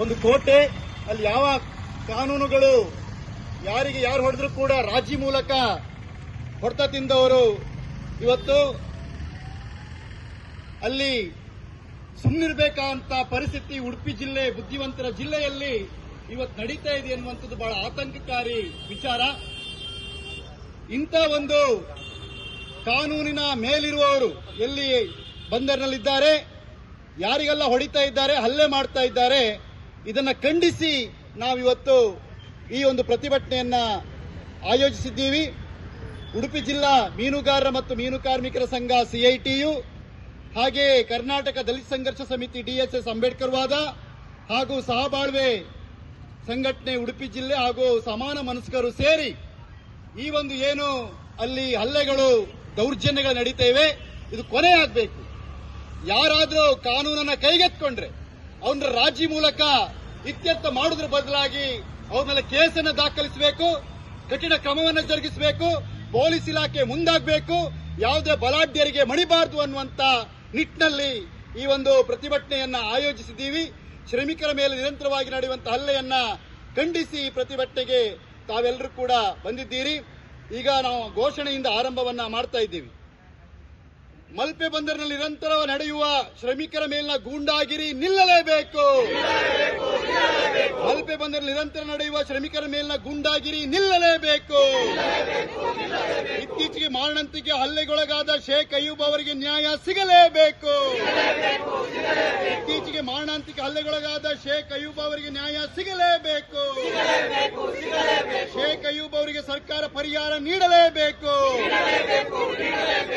ಒಂದು ಕೋಟೆ. ಅಲ್ಲಿ ಯಾವ ಕಾನೂನುಗಳು ಯಾರಿಗೆ ಯಾರು ಹೊಡೆದ್ರು ಕೂಡ ರಾಜಿ ಮೂಲಕ ಹೊಡೆತ ತಿಂದವರು ಇವತ್ತು ಅಲ್ಲಿ ಸುಮ್ಮನಿರ್ಬೇಕಂತ ಪರಿಸ್ಥಿತಿ ಉಡುಪಿ ಜಿಲ್ಲೆ ಬುದ್ಧಿವಂತರ ಜಿಲ್ಲೆಯಲ್ಲಿ ಇವತ್ತು ನಡೀತಾ ಇದೆ ಎನ್ನುವಂಥದ್ದು ಬಹಳ ಆತಂಕಕಾರಿ ವಿಚಾರ. ಇಂಥ ಒಂದು ಕಾನೂನಿನ ಮೇಲಿರುವವರು ಎಲ್ಲಿ ಬಂದರ್ನಲ್ಲಿದ್ದಾರೆ, ಯಾರಿಗೆಲ್ಲ ಹೊಡಿತಾ ಇದ್ದಾರೆ, ಹಲ್ಲೆ ಮಾಡ್ತಾ ಇದ್ದಾರೆ, ಇದನ್ನ ಖಂಡಿಸಿ ನಾವಿವತ್ತು ಈ ಒಂದು ಪ್ರತಿಭಟನೆಯನ್ನ ಆಯೋಜಿಸಿದ್ದೀವಿ. ಉಡುಪಿ ಜಿಲ್ಲಾ ಮೀನುಗಾರರ ಮತ್ತು ಮೀನು ಕಾರ್ಮಿಕರ ಸಂಘ ಸಿಐಟಿಯು, ಹಾಗೆ ಕರ್ನಾಟಕ ದಲಿತ ಸಂಘರ್ಷ ಸಮಿತಿ ಡಿಎಸ್ಎಸ್ ಅಂಬೇಡ್ಕರ್ ವಾದ ಹಾಗೂ ಸಹಬಾಳ್ವೆ ಸಂಘಟನೆ ಉಡುಪಿ ಜಿಲ್ಲೆ ಹಾಗೂ ಸಮಾನ ಮನಸ್ಕರು ಸೇರಿ ಈ ಒಂದು ಏನು ಅಲ್ಲಿ ಹಲ್ಲೆಗಳು ದೌರ್ಜನ್ಯಗಳು ನಡೀತಾ ಇವೆ, ಇದು ಕೊನೆಯಾಗಬೇಕು. ಯಾರಾದರೂ ಕಾನೂನನ್ನ ಕೈಗೆತ್ಕೊಂಡ್ರೆ ಅವನ ರಾಜಿ ಮೂಲಕ ಇತ್ಯರ್ಥ ಮಾಡುವುದರ ಬದಲಾಗಿ ಅವ್ರ ಮೇಲೆ ಕೇಸನ್ನು ದಾಖಲಿಸಬೇಕು, ಕಠಿಣ ಕ್ರಮವನ್ನು ಜರುಗಿಸಬೇಕು, ಪೊಲೀಸ್ ಇಲಾಖೆ ಮುಂದಾಗಬೇಕು, ಯಾವುದೇ ಬಲಾಢ್ಯರಿಗೆ ಮಣಿಬಾರದು ಅನ್ನುವಂತ ನಿಟ್ಟಿನಲ್ಲಿ ಈ ಒಂದು ಪ್ರತಿಭಟನೆಯನ್ನ ಆಯೋಜಿಸಿದ್ದೀವಿ. ಶ್ರಮಿಕರ ಮೇಲೆ ನಿರಂತರವಾಗಿ ನಡೆಯುವಂತಹ ಹಲ್ಲೆಯನ್ನ ಖಂಡಿಸಿ ಈ ಪ್ರತಿಭಟನೆಗೆ ತಾವೆಲ್ಲರೂ ಕೂಡ ಬಂದಿದ್ದೀರಿ. ಈಗ ನಾವು ಘೋಷಣೆಯಿಂದ ಆರಂಭವನ್ನ ಮಾಡ್ತಾ ಇದ್ದೀವಿ. ಮಲ್ಪೆ ಬಂದರಿನಲ್ಲಿ ನಿರಂತರ ನಡೆಯುವ ಶ್ರಮಿಕರ ಮೇಲಿನ ಗೂಂಡಾಗಿರಿ ನಿಲ್ಲಲೇಬೇಕು. ಮಲ್ಪೆ ಬಂದರಲ್ಲಿ ನಿರಂತರ ನಡೆಯುವ ಶ್ರಮಿಕರ ಮೇಲಿನ ಗೂಂಡಾಗಿರಿ ನಿಲ್ಲಲೇಬೇಕು. ಇತ್ತೀಚೆಗೆ ಮಾರಣಾಂತಿಕ ಹಲ್ಲೆಗೊಳಗಾದ ಶೇಖ್ ಅಯ್ಯೂಬ್ ಅವರಿಗೆ ನ್ಯಾಯ ಸಿಗಲೇಬೇಕು. ಇತ್ತೀಚೆಗೆ ಮಾರಣಾಂತಿಕ ಹಲ್ಲೆಗೊಳಗಾದ ಶೇಖ್ ಅಯ್ಯೂಬ್ ಅವರಿಗೆ ನ್ಯಾಯ ಸಿಗಲೇಬೇಕು. ಶೇಖ್ ಅಯ್ಯೂಬ್ ಅವರಿಗೆ ಸರ್ಕಾರ ಪರಿಹಾರ ನೀಡಲೇಬೇಕು.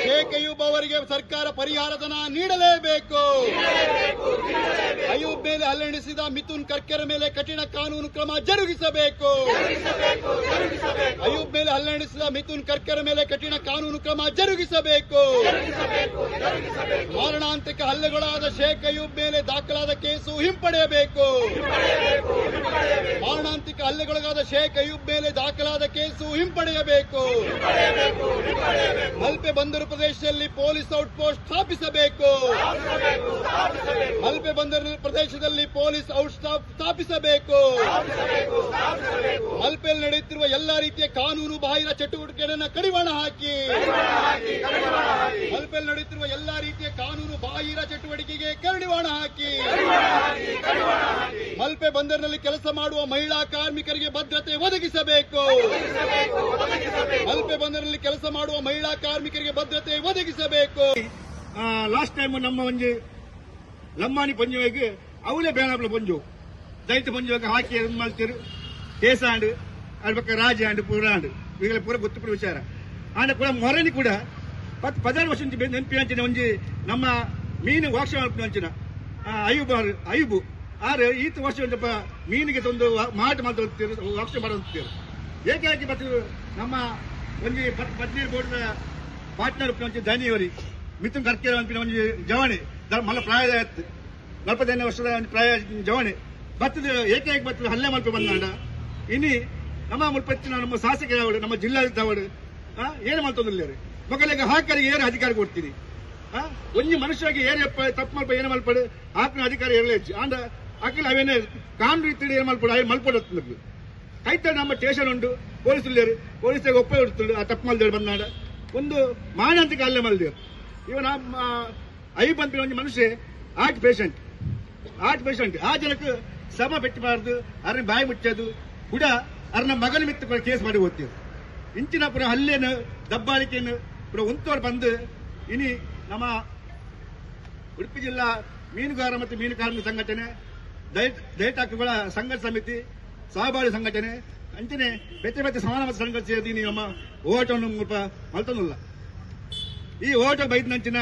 ಶೇಖ್ ಅಯ್ಯೂಬ್ ಅವರಿಗೆ ಸರ್ಕಾರ ಪರಿಹಾರಧನ ನೀಡಲೇಬೇಕು. ಅಯ್ಯೂಬ್ ಮೇಲೆ ಹಲ್ಲೆ ನಡೆಸಿದ ಮಿಥುನ್ ಕರ್ಕೆರ ಮೇಲೆ ಕಠಿಣ ಕಾನೂನು ಕ್ರಮ ಜರುಗಿಸಬೇಕು. ಅಯ್ಯೂಬ್ ಮೇಲೆ ಹಲ್ಲೆ ನಡೆಸಿದ ಮಿಥುನ್ ಕರ್ಕೆರ ಮೇಲೆ ಕಠಿಣ ಕಾನೂನು ಕ್ರಮ ಜರುಗಿಸಬೇಕು. ಮಾರಣಾಂತಿಕ ಹಲ್ಲೆಗೊಳಗಾದ ಶೇಖ್ ಅಯ್ಯೂಬ್ ಮೇಲೆ ದಾಖಲಾದ ಕೇಸು ಹಿಂಪಡೆಯಬೇಕು. ಮಾರಣಾಂತಿಕ ಹಲ್ಲೆಗೊಳಗಾದ ಶೇಖ್ ಅಯ್ಯೂಬ್ ಮೇಲೆ ದಾಖಲಾದ ಕೇಸು ಹಿಂಪಡೆಯಬೇಕು. ಮಲ್ಪೆ ಬಂದರು ಪ್ರದೇಶದಲ್ಲಿ ಪೊಲೀಸ್ ಔಟ್ಪೋಸ್ಟ್ ಸ್ಥಾಪಿಸಬೇಕು. ಮಲ್ಪೆ ಬಂದರು ಪ್ರದೇಶದಲ್ಲಿ ಪೊಲೀಸ್ ಔಟ್ ಸ್ಥಾಪಿಸಬೇಕು. ಮಲ್ಪೆಯಲ್ಲಿ ನಡೆಯುತ್ತಿರುವ ಎಲ್ಲಾ ರೀತಿಯ ಕಾನೂನು ಬಾಹಿರ ಚಟುವಟಿಕೆಗಳನ್ನು ಕಡಿವಾಣ ಹಾಕಿ. ಮಲ್ಪೆಯಲ್ಲಿ ನಡೆಯುತ್ತಿರುವ ಎಲ್ಲಾ ರೀತಿಯ ಕಾನೂನು ಬಾಹಿರ ಚಟುವಟಿಕೆಗೆ ಕಡಿವಾಣ ಹಾಕಿ. ಮಲ್ಪೆ ಬಂದರಿನಲ್ಲಿ ಕೆಲಸ ಮಾಡುವ ಮಹಿಳಾ ಕಾರ್ಮಿಕರಿಗೆ ಭದ್ರತೆ ಒದಗಿಸಬೇಕು. ಮಲ್ಪೆ ಬಂದರಿನಲ್ಲಿ ಕೆಲಸ ಮಾಡುವ ಮಹಿಳಾ ಕಾರ್ಮಿಕರಿಗೆ ಭದ್ರತೆ ಒದಗಿಸಬೇಕು. ಲಾಸ್ಟ್ ಟೈಮ್ ನಮ್ಮ ಒಂಜಿ ಲಮ್ಮಾನಿ ಪಂಜುವಿಗೆ ಅವಲೇ ಬೇನಾಪಲ ಪಂಜು ದೈತ ಪಂಜುವಿಗೆ ಹಾಕಿ ಮಲ್ತಿರು ಕೇಸ ಆಂಡು ಅದ್ರ ಪಕ್ಕ ರಾಜ ಆಂಡು ಪೂರ ಆಂಡು ಈಗಲೇ ಪೂರ ಗೊತ್ತುಪುರ ವಿಚಾರ ಆಂಡ ಕೂಡ ಮೊರನಿ ಕೂಡ 10-16 ವರ್ಷ ನೆನಪಿನ ಒಂಜಿ ನಮ್ಮ ಮೀನು ವಾಕ್ಷ ಮಲ್ಪಿನ ಅಯ್ಯೂಬು ಆರು ಈತ ವರ್ಷ ಒಂದಪ್ಪ ಮೀನಿಗೆ ತಂದು ಮಾಟ ಮಾಡ್ತೀರು ವಾಕ್ಷ ಮಾಡುತ್ತೀರು ಏಕಾಗಿ ಬರ್ತದೆ ನಮ್ಮ ಒಂಜಿ 17 ಬೋರ್ಡ್ನ ಪಾರ್ಟ್ನರ್ ಒಂಚಿ ಧನಿಯವರಿ ಮಿಥುನ್ ಕರ್ಕೆರ ಅಂಪಿನ ಒಂಜಿ ಜವಣಿ ಮಲ್ಲ ಪ್ರಾಯದ 45 ವರ್ಷದ ಪ್ರಾಯ ಜವಣಿ ಬರ್ತದೆ ಏಕಾಗಿ ಬರ್ತದೆ ಹಲ್ಲೆ ಮಲ್ಪ ಬಂದಾಂಡ ಇನಿ ನಮ್ಮ ಮುಲ್ಪತ್ತಿನ ನಮ್ಮ ಶಾಸಕರವರು ನಮ್ಮ ಜಿಲ್ಲಾಧಿಕಾರಿ ಏನು ಮಾಡ್ತಂದಿಲ್ಲ ಮಕ್ಕಳಿಗೆ ಹಾಕರಿಗೆ ಏನು ಅಧಿಕಾರ ಕೊಡ್ತೀನಿ ಒಂಜಿ ಮನುಷ್ಯರಿಗೆ ಏನು ತಪ್ಪು ಮಲ್ಪ ಏನು ಮಲ್ಪಡು ಹಾಕಿನ ಅಧಿಕಾರ ಇರಲೇ ಆಂಡ ಹಾಕಿಲ್ಲ ಅವೇನೇ ಕಾನೂನು ರೀತಿ ಏನು ಮಲ್ಪಡು ಅವು ಮಲ್ಪಡು ಕೈತ ನಮ್ಮ ಸ್ಟೇಷನ್ ಉಂಟು ಪೊಲೀಸರು ಪೊಲೀಸರಿಗೆ ಒಪ್ಪ ಇಡ್ತು ಆ ತಪ್ಪು ಮಲ್ದೇಳಿ ಬಂದಾಡ ಒಂದು ಮಾನಂತಿಕ ಹಲ್ಲೆ ಮಲ್ದೇರು ಇವ ನಮ್ಮ ಅಯ್ಯೂಬ್ ಅಂತ ಒಂದು ಮನುಷ್ಯ ಹಾರ್ಟ್ ಪೇಷಂಟ್ ಆ ಜನಕ್ಕೆ ಸಮ ಪೆಟ್ಟಬಾರ್ದು ಅರ್ನ ಬಾಯಿ ಮುಚ್ಚೋದು ಕೂಡ ಅರ್ನ ಮಗನ ಮಿತ್ತ ಕೇಸ್ ಮಾಡಿ ಓದ್ತೀವಿ ಇಂಚಿನ ಪುರ ಹಲ್ಲೆನು ದಬ್ಬಾಳಿಕೆಯನ್ನು ಪುರ ಉಂತೋರು ಬಂದು ಇನಿ ನಮ್ಮ ಉಡುಪಿ ಜಿಲ್ಲಾ ಮೀನುಗಾರ ಮತ್ತು ಮೀನು ಕಾರ್ಮಿಕ ಸಂಘಟನೆ ದಲಿತ ಹಕ್ಕುಗಳ ಸಂಘರ್ಷ ಸಮಿತಿ ಸಹಬಾಳ್ವೆ ಸಂಘಟನೆ ಅಂಚನೆ ಬೆತ್ತೆ ಸಮಾನ ಮತ್ತು ಸಂಘರ್ಷ ನಮ್ಮ ಓಟವನ್ನು ಮಲ್ತೊಂದಿಲ್ಲ ಈ ಓಟ ಬೈದ್ನಂಚಿನ